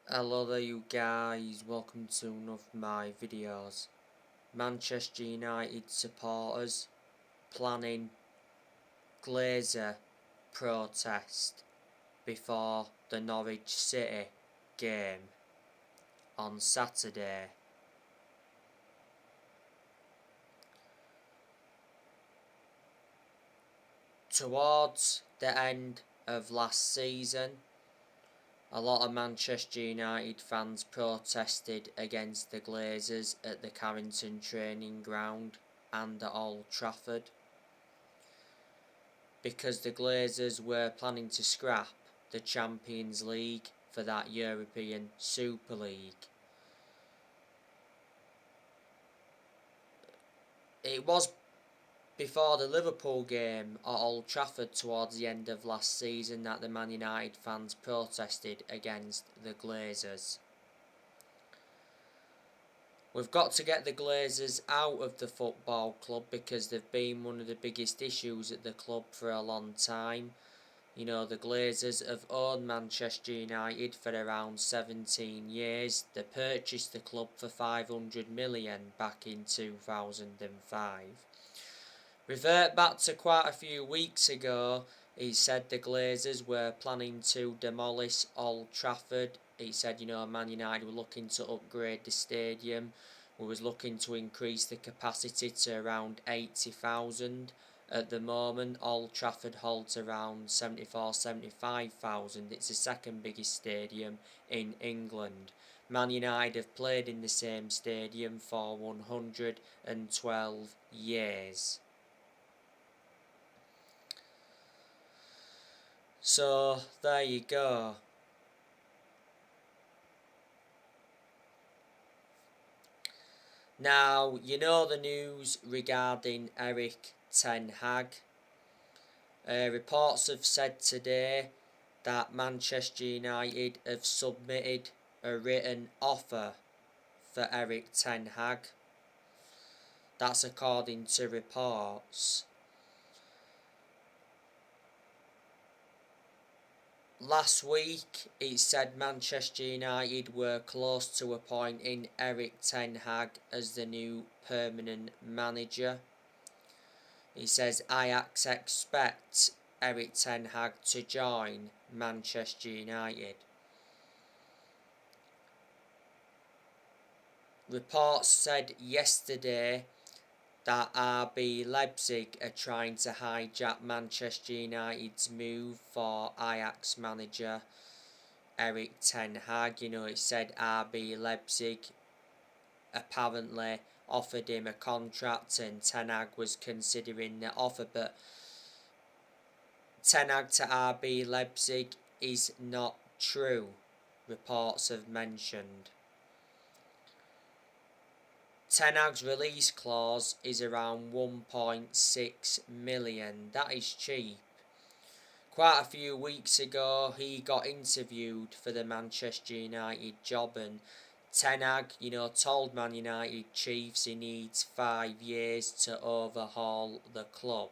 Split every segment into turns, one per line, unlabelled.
Hello there you guys, welcome to one of my videos. Manchester United supporters planning Glazer protest before the Norwich City game on Saturday. Towards the end of last season, a lot of Manchester United fans protested against the Glazers at the Carrington training ground and at Old Trafford because the Glazers were planning to scrap the Champions League for that European Super League. It was before the Liverpool game at Old Trafford towards the end of last season that the Man United fans protested against the Glazers. We've got to get the Glazers out of the football club because they've been one of the biggest issues at the club for a long time. You know, the Glazers have owned Manchester United for around 17 years. They purchased the club for 500 million back in 2005. Revert back to quite a few weeks ago, he said the Glazers were planning to demolish Old Trafford. He said, Man United were looking to upgrade the stadium. We was looking to increase the capacity to around 80,000. At the moment, Old Trafford holds around 75,000. It's the second biggest stadium in England. Man United have played in the same stadium for 112 years. So, there you go. Now, you know the news regarding Erik ten Hag. Reports have said today that Manchester United have submitted a written offer for Erik ten Hag. That's according to reports. Last week, it said Manchester United were close to appointing Erik ten Hag as the new permanent manager. He says Ajax expect Erik ten Hag to join Manchester United. Reports said yesterday that RB Leipzig are trying to hijack Manchester United's move for Ajax manager Erik ten Hag. It said RB Leipzig apparently offered him a contract and ten Hag was considering the offer, but ten Hag to RB Leipzig is not true, reports have mentioned. Ten Hag's release clause is around 1.6 million. That is cheap. Quite a few weeks ago, he got interviewed for the Manchester United job, and Ten Hag, told Man United chiefs he needs 5 years to overhaul the club.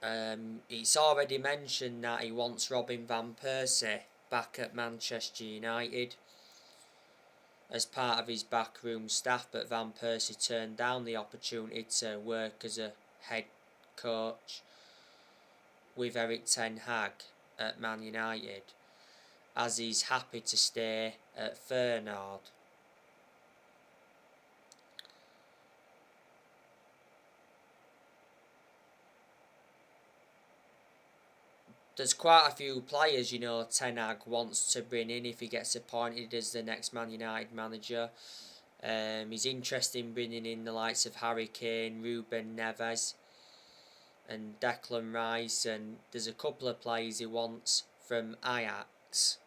It's already mentioned that he wants Robin van Persie back at Manchester United as part of his backroom staff, but Van Persie turned down the opportunity to work as a head coach with Erik ten Hag at Man United, as he's happy to stay at Feyenoord. There's quite a few players, ten Hag wants to bring in if he gets appointed as the next Man United manager. He's interested in bringing in the likes of Harry Kane, Ruben Neves and Declan Rice, and there's a couple of players he wants from Ajax.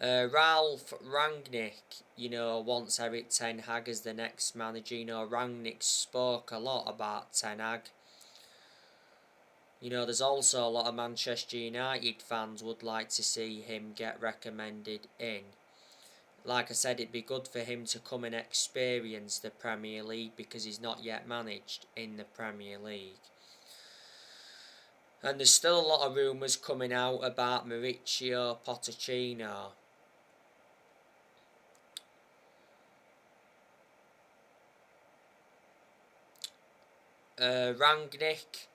Ralph Rangnick, wants Erik ten Hag as the next manager. Rangnick spoke a lot about ten Hag. There's also a lot of Manchester United fans would like to see him get recommended in. Like I said, it'd be good for him to come and experience the Premier League because he's not yet managed in the Premier League. And there's still a lot of rumours coming out about Mauricio Pochettino. Rangnick,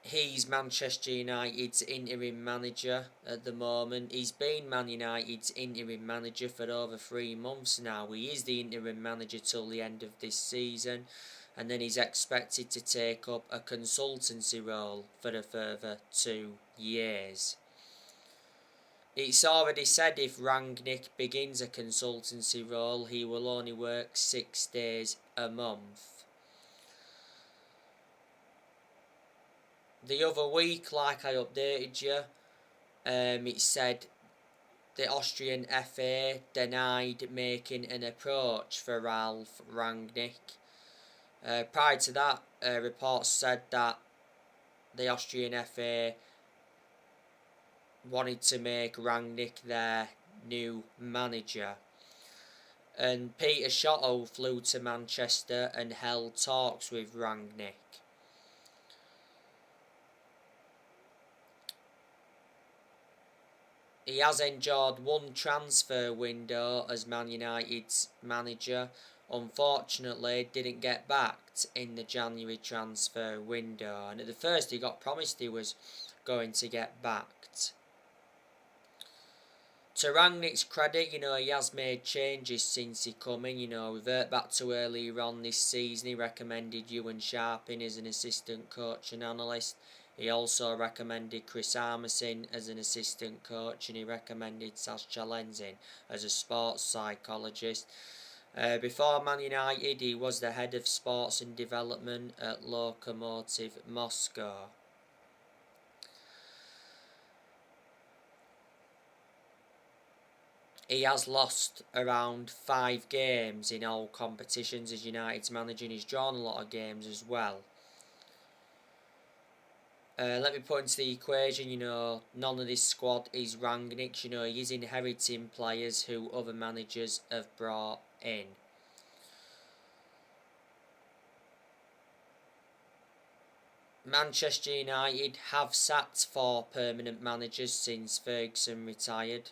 he's Manchester United's interim manager at the moment. He's been Man United's interim manager for over 3 months now. He is the interim manager till the end of this season, and then he's expected to take up a consultancy role for a further 2 years. It's already said if Rangnick begins a consultancy role, he will only work 6 days a month. The other week, like I updated you, it said the Austrian FA denied making an approach for Ralf Rangnick. Prior to that, reports said that the Austrian FA wanted to make Rangnick their new manager. And Peter Shotto flew to Manchester and held talks with Rangnick. He has enjoyed one transfer window as Man United's manager. Unfortunately, didn't get backed in the January transfer window. And at the first, he got promised he was going to get backed. To Rangnick's credit, he has made changes since he come in. Revert back to earlier on this season, he recommended Ewan Sharping as an assistant coach and analyst. He also recommended Chris Armisen as an assistant coach, and he recommended Sascha Lenzin as a sports psychologist. Before Man United, he was the head of sports and development at Lokomotiv Moscow. He has lost around 5 games in all competitions as United's manager, and he's drawn a lot of games as well. Let me put into the equation, none of this squad is Rangnick's. He is inheriting players who other managers have brought in. Manchester United have sacked 4 permanent managers since Ferguson retired.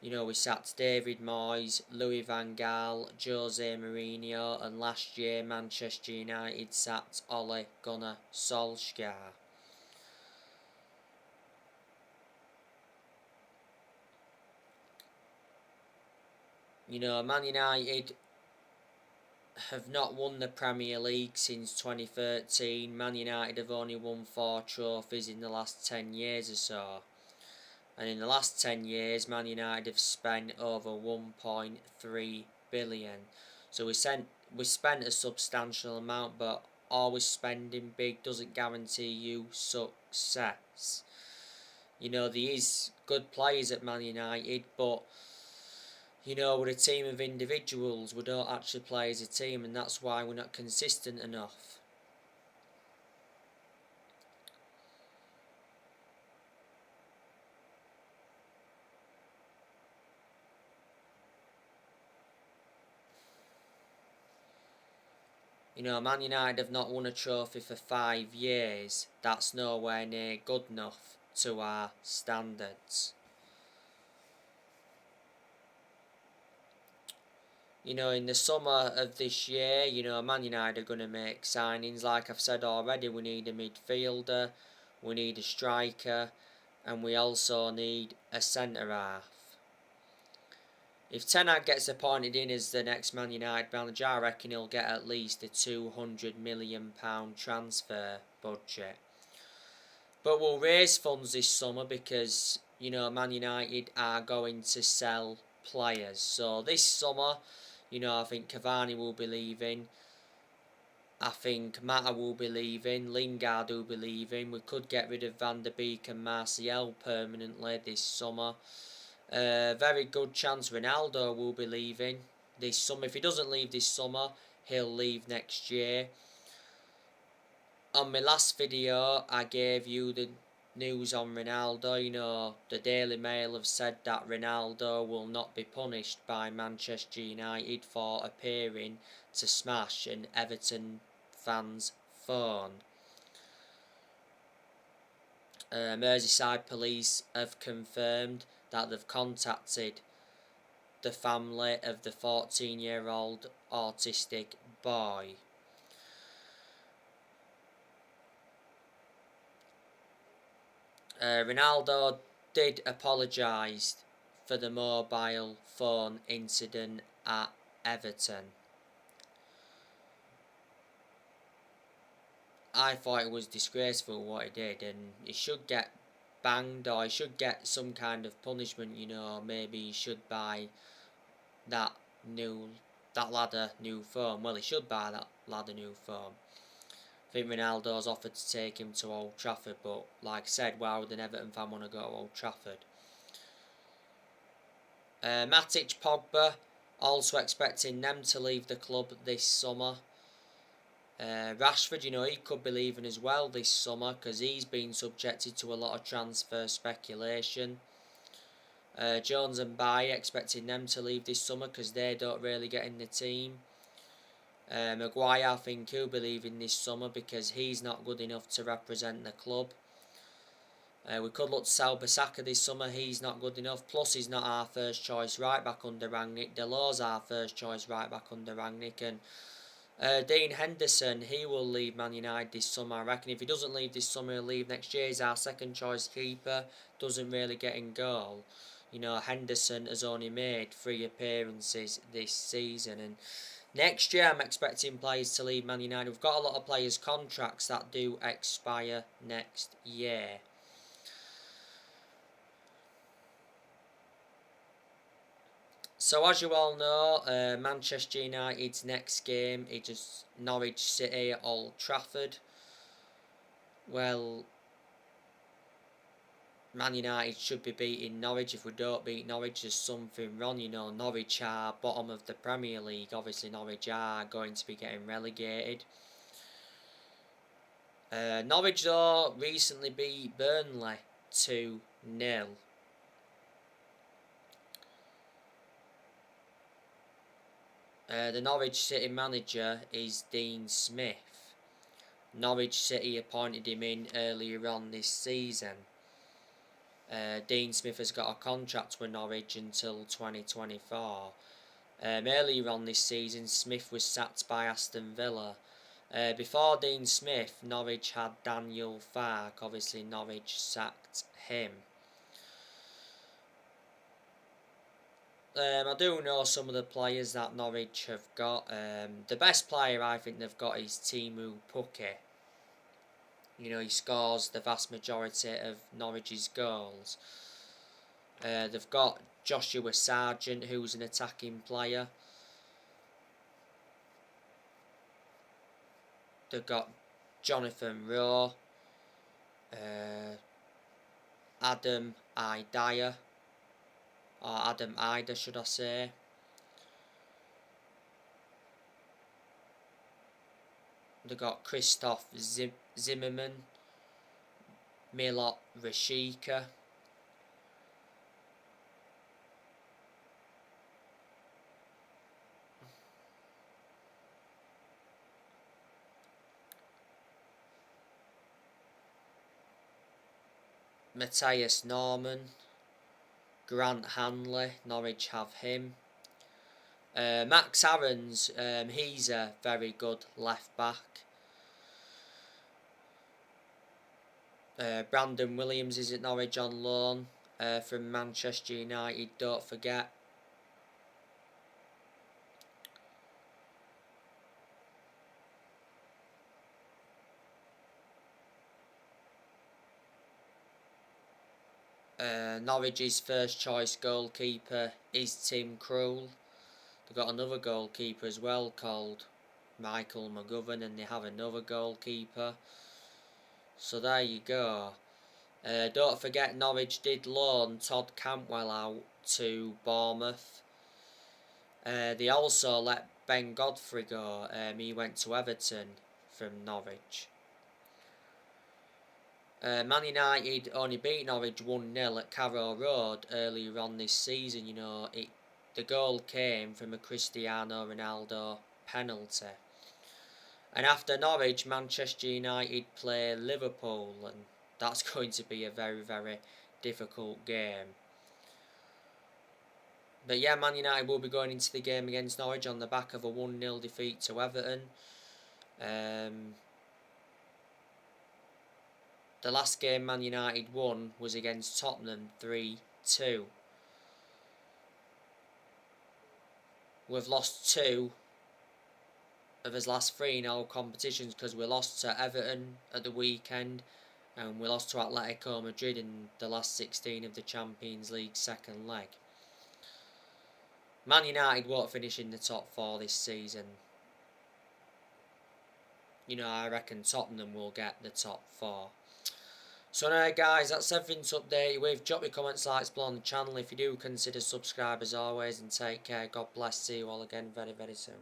We sacked David Moyes, Louis van Gaal, Jose Mourinho, and last year Manchester United sacked Ole Gunnar Solskjaer. Man United have not won the Premier League since 2013. Man United have only won 4 trophies in the last 10 years or so. And in the last 10 years, Man United have spent over 1.3 billion. So we spent a substantial amount, but always spending big doesn't guarantee you success. There is good players at Man United, but we're a team of individuals. We don't actually play as a team, and that's why we're not consistent enough. Man United have not won a trophy for 5 years. That's nowhere near good enough to our standards. In the summer of this year, Man United are going to make signings. Like I've said already, we need a midfielder, we need a striker, and we also need a centre-half. If Ten Hag gets appointed in as the next Man United manager, I reckon he'll get at least a £200 million transfer budget. But we'll raise funds this summer because, Man United are going to sell players. So this summer, I think Cavani will be leaving. I think Mata will be leaving. Lingard will be leaving. We could get rid of Van der Beek and Martial permanently this summer. Very good chance Ronaldo will be leaving this summer. If he doesn't leave this summer, he'll leave next year. On my last video, I gave you the news on Ronaldo. The Daily Mail have said that Ronaldo will not be punished by Manchester United for appearing to smash an Everton fans' phone. Merseyside police have confirmed that they've contacted the family of the 14-year-old autistic boy. Ronaldo did apologise for the mobile phone incident at Everton. I thought it was disgraceful what he did, and he should get banged, or he should get some kind of punishment. Maybe he should buy that lad a new phone. Well, he should buy that lad a new phone. I think Ronaldo's offered to take him to Old Trafford, but like I said, why would an Everton fan want to go to Old Trafford? Matic, Pogba, also expecting them to leave the club this summer. Rashford, he could be leaving as well this summer because he's been subjected to a lot of transfer speculation. Jones and Baye, expecting them to leave this summer because they don't really get in the team. Maguire, I think he'll be leaving this summer because he's not good enough to represent the club. We could look to sell Bissaka this summer, he's not good enough, plus he's not our first choice right back under Rangnick. Delors our first choice right back under Rangnick, and Dean Henderson, he will leave Man United this summer. I reckon if he doesn't leave this summer, he'll leave next year. He's our second choice keeper, doesn't really get in goal. Henderson has only made 3 appearances this season, and next year I'm expecting players to leave Man United. We've got a lot of players' contracts that do expire next year. So as you all know, Manchester United's next game is Norwich City at Old Trafford. Well, Man United should be beating Norwich. If we don't beat Norwich, there's something wrong. Norwich are bottom of the Premier League. Obviously, Norwich are going to be getting relegated. Norwich, though, recently beat Burnley 2-0. The Norwich City manager is Dean Smith. Norwich City appointed him in earlier on this season. Dean Smith has got a contract with Norwich until 2024. Earlier on this season, Smith was sacked by Aston Villa. Before Dean Smith, Norwich had Daniel Farke. Obviously, Norwich sacked him. I do know some of the players that Norwich have got. The best player I think they've got is Teemu Pukki. He scores the vast majority of Norwich's goals. They've got Joshua Sargent, who's an attacking player. They've got Jonathan Rowe, Adam Iyer, or Adam Ider, should I say. They've got Christoph Zimmerman, Milot Rashica. Matthias Norman, Grant Hanley, Norwich have him. Max Aarons, he's a very good left back. Brandon Williams is at Norwich on loan from Manchester United, don't forget. Norwich's first choice goalkeeper is Tim Krul. They've got another goalkeeper as well called Michael McGovern, and they have another goalkeeper. So there you go. Don't forget Norwich did loan Todd Cantwell out to Bournemouth. They also let Ben Godfrey go. He went to Everton from Norwich. Man United only beat Norwich 1-0 at Carrow Road earlier on this season. The goal came from a Cristiano Ronaldo penalty. And after Norwich, Manchester United play Liverpool, and that's going to be a very, very difficult game. But yeah, Man United will be going into the game against Norwich on the back of a 1-0 defeat to Everton. The last game Man United won was against Tottenham 3-2. We've lost 2 of his last 3 in all competitions, because we lost to Everton at the weekend and we lost to Atletico Madrid in the last 16 of the Champions League second leg. Man United won't finish in the top 4 this season. I reckon Tottenham will get the top 4. So now guys, that's everything to update you with. Drop your comments, likes below on the channel if you do consider subscribe as always, and take care. God bless. See you all again very, very soon.